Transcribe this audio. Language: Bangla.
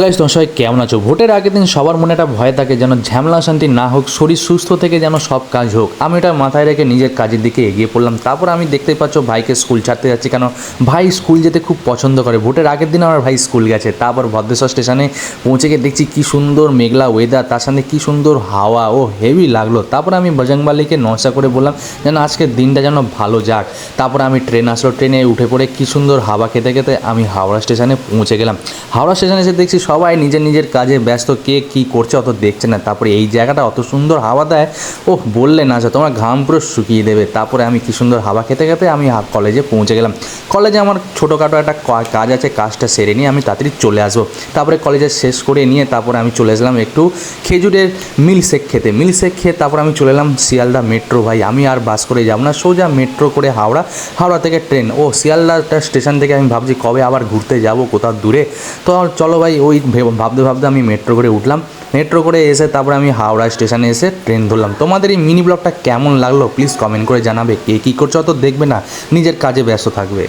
গাইস তোমার সবাই কেমন আছো? ভোটের আগের দিন সবার মনে একটা ভয় থাকে যেন ঝামেলা শান্তি না হোক, শরীর সুস্থ থেকে যেন সব কাজ হোক। আমি এটা মাথায় রেখে নিজের কাজের দিকে এগিয়ে পড়লাম। তারপর আমি দেখতে পাচ্ছ ভাইকে স্কুল ছাড়তে যাচ্ছি, কেন ভাই স্কুল যেতে খুব পছন্দ করে। ভোটের আগের দিন আমার ভাই স্কুল গেছে। তারপর ভদ্রেশ্বর স্টেশনে পৌঁছে গিয়ে দেখছি কী সুন্দর মেঘলা ওয়েদার, তার সাথে কী সুন্দর হাওয়া, ও হেভি লাগলো। তারপর আমি বজরংবলীকে নমস্কার করে বললাম যেন আজকের দিনটা যেন ভালো যাক। তারপর আমি ট্রেন আসলো, ট্রেনে উঠে পড়ে কী সুন্দর হাওয়া খেতে খেতে আমি হাওড়া স্টেশনে পৌঁছে গেলাম। হাওড়া স্টেশনে এসে দেখছি সবাই নিজের নিজের কাজে ব্যস্ত, কে কী করছে অত দেখছে না। তারপরে এই জায়গাটা অত সুন্দর হাওয়া দেয়, ও বললে না যে তোমার ঘাম পুরো শুকিয়ে দেবে। তারপরে আমি কী সুন্দর হাওয়া খেতে খেতে আমি কলেজে পৌঁছে গেলাম। কলেজে আমার ছোটোখাটো একটা কাজ আছে, কাজটা সেরে নিয়ে আমি তাড়াতাড়ি চলে আসবো। তারপরে কলেজে শেষ করে নিয়ে তারপরে আমি চলে আসলাম একটু খেজুরের মিল্কশেক খেতে। মিল্কশেক খেয়ে তারপর আমি চলে এলাম শিয়ালদা মেট্রো। ভাই আমি আর বাস করে যাব না, সোজা মেট্রো করে হাওড়া, হাওড়া থেকে ট্রেন। ও শিয়ালদাটা স্টেশন থেকে আমি ভাবছি কবে আবার ঘুরতে যাব কোথাও দূরে। তো চলো ভাই, ওই ভাবতে ভাবতে আমি মেট্রো করে উঠলাম। মেট্রো করে এসে তারপরে আমি হাওড়া স্টেশনে এসে ট্রেন ধরলাম। তোমাদের এই মিনি ব্লগটা কেমন লাগলো প্লিজ কমেন্ট করে জানাবে। কে কী করছো অত দেখবে না, নিজের কাজে ব্যস্ত থাকবে।